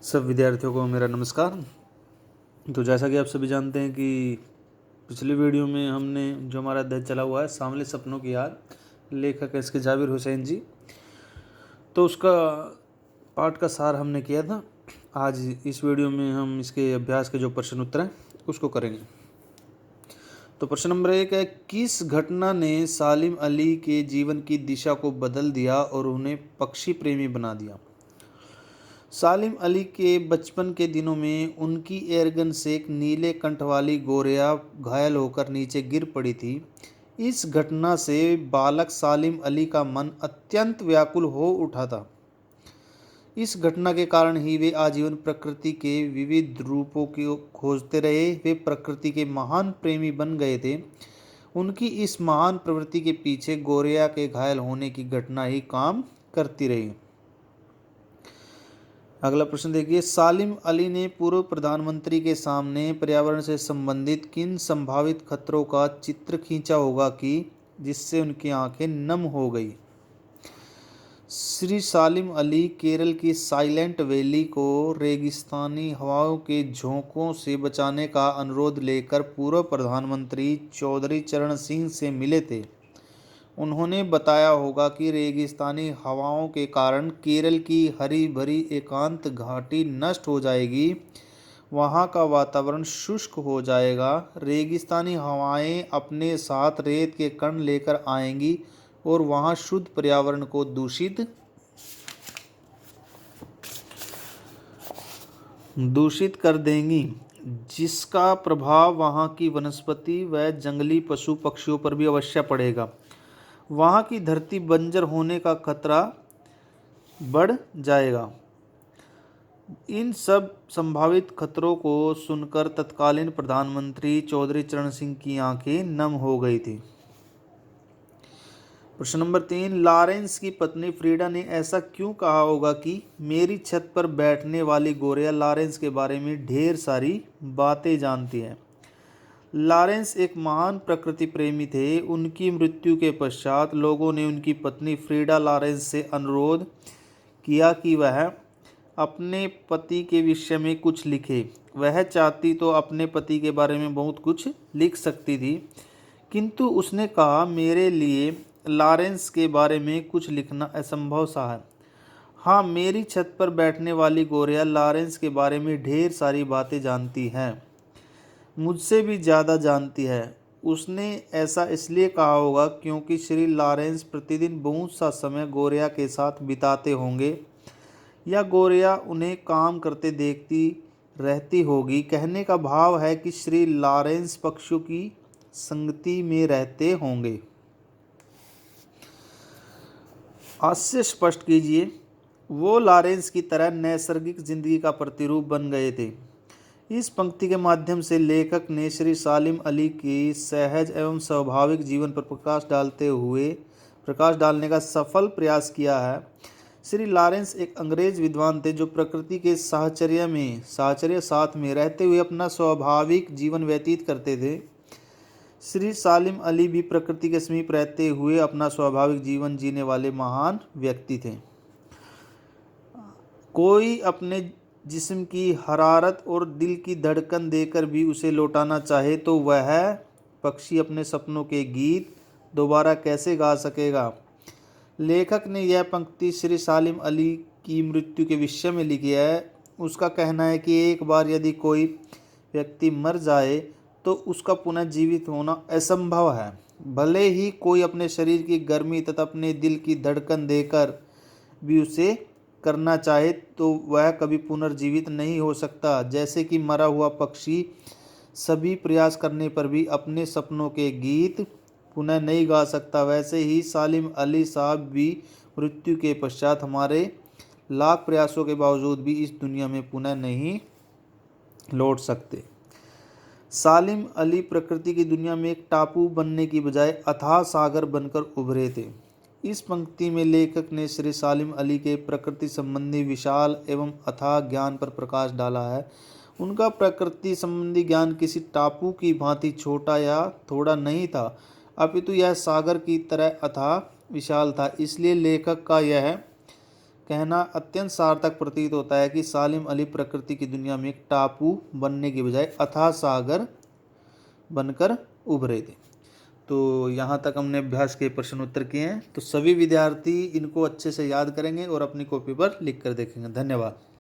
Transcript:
सब विद्यार्थियों को मेरा नमस्कार। तो जैसा कि आप सभी जानते हैं कि पिछले वीडियो में हमने जो हमारा अध्याय चला हुआ है सांवले सपनों की याद, लेखक है इसके जाबिर हुसैन जी, तो उसका पाठ का सार हमने किया था। आज इस वीडियो में हम इसके अभ्यास के जो प्रश्न उत्तर हैं उसको करेंगे। तो प्रश्न नंबर 1 है, किस घटना ने सालिम अली के जीवन की दिशा को बदल दिया और उन्हें पक्षी प्रेमी बना दिया? सालिम अली के बचपन के दिनों में उनकी एयरगन से एक नीले कंठ वाली गोरिया घायल होकर नीचे गिर पड़ी थी। इस घटना से बालक सालिम अली का मन अत्यंत व्याकुल हो उठा था। इस घटना के कारण ही वे आजीवन प्रकृति के विविध रूपों को खोजते रहे। वे प्रकृति के महान प्रेमी बन गए थे। उनकी इस महान प्रवृत्ति के पीछे गोरिया के घायल होने की घटना ही काम करती रही। अगला प्रश्न देखिए, सालिम अली ने पूर्व प्रधानमंत्री के सामने पर्यावरण से संबंधित किन संभावित खतरों का चित्र खींचा होगा कि जिससे उनकी आंखें नम हो गई? श्री सालिम अली केरल की साइलेंट वैली को रेगिस्तानी हवाओं के झोंकों से बचाने का अनुरोध लेकर पूर्व प्रधानमंत्री चौधरी चरण सिंह से मिले थे। उन्होंने बताया होगा कि रेगिस्तानी हवाओं के कारण केरल की हरी भरी एकांत घाटी नष्ट हो जाएगी, वहाँ का वातावरण शुष्क हो जाएगा। रेगिस्तानी हवाएं अपने साथ रेत के कण लेकर आएंगी और वहाँ शुद्ध पर्यावरण को दूषित कर देंगी, जिसका प्रभाव वहाँ की वनस्पति व जंगली पशु पक्षियों पर भी अवश्य पड़ेगा। वहाँ की धरती बंजर होने का खतरा बढ़ जाएगा। इन सब संभावित खतरों को सुनकर तत्कालीन प्रधानमंत्री चौधरी चरण सिंह की आंखें नम हो गई थी। प्रश्न नंबर 3, लॉरेंस की पत्नी फ्रीडा ने ऐसा क्यों कहा होगा कि मेरी छत पर बैठने वाली गोरिया लॉरेंस के बारे में ढेर सारी बातें जानती है? लॉरेंस एक महान प्रकृति प्रेमी थे। उनकी मृत्यु के पश्चात लोगों ने उनकी पत्नी फ्रीडा लॉरेंस से अनुरोध किया कि वह अपने पति के विषय में कुछ लिखे। वह चाहती तो अपने पति के बारे में बहुत कुछ लिख सकती थी, किंतु उसने कहा, मेरे लिए लॉरेंस के बारे में कुछ लिखना असंभव सा है। हाँ, मेरी छत पर बैठने वाली गोरिया लॉरेंस के बारे में ढेर सारी बातें जानती है, मुझसे भी ज़्यादा जानती है। उसने ऐसा इसलिए कहा होगा क्योंकि श्री लॉरेंस प्रतिदिन बहुत सा समय गोरिया के साथ बिताते होंगे, या गोरिया उन्हें काम करते देखती रहती होगी। कहने का भाव है कि श्री लॉरेंस पक्षियों की संगति में रहते होंगे। हास्य स्पष्ट कीजिए। वो लॉरेंस की तरह नैसर्गिक जिंदगी का प्रतिरूप बन गए थे। इस पंक्ति के माध्यम से लेखक ने श्री सालिम अली की सहज एवं स्वाभाविक जीवन पर प्रकाश डालने का सफल प्रयास किया है। श्री लॉरेंस एक अंग्रेज विद्वान थे जो प्रकृति के साहचर्य साथ में रहते हुए अपना स्वाभाविक जीवन व्यतीत करते थे। श्री सालिम अली भी प्रकृति के समीप रहते हुए अपना स्वाभाविक जीवन जीने वाले महान व्यक्ति थे। कोई अपने जिस्म की हरारत और दिल की धड़कन देकर भी उसे लौटाना चाहे तो वह पक्षी अपने सपनों के गीत दोबारा कैसे गा सकेगा? लेखक ने यह पंक्ति श्री सालिम अली की मृत्यु के विषय में लिखी है। उसका कहना है कि एक बार यदि कोई व्यक्ति मर जाए तो उसका पुनः जीवित होना असंभव है। भले ही कोई अपने शरीर की गर्मी तथा अपने दिल की धड़कन देकर भी उसे करना चाहे तो वह कभी पुनर्जीवित नहीं हो सकता। जैसे कि मरा हुआ पक्षी सभी प्रयास करने पर भी अपने सपनों के गीत पुनः नहीं गा सकता, वैसे ही सालिम अली साहब भी मृत्यु के पश्चात हमारे लाख प्रयासों के बावजूद भी इस दुनिया में पुनः नहीं लौट सकते। सालिम अली प्रकृति की दुनिया में एक टापू बनने की बजाय अथाह सागर बनकर उभरे थे। इस पंक्ति में लेखक ने श्री सालिम अली के प्रकृति संबंधी विशाल एवं अथाह ज्ञान पर प्रकाश डाला है। उनका प्रकृति संबंधी ज्ञान किसी टापू की भांति छोटा या थोड़ा नहीं था, अपितु यह सागर की तरह अथाह विशाल था। इसलिए लेखक का यह कहना अत्यंत सार्थक प्रतीत होता है कि सालिम अली प्रकृति की दुनिया में एक टापू बनने की बजाय अथाह सागर बनकर उभरे थे। तो यहाँ तक हमने अभ्यास के प्रश्न उत्तर किए हैं। तो सभी विद्यार्थी इनको अच्छे से याद करेंगे और अपनी कॉपी पर लिख कर देखेंगे। धन्यवाद।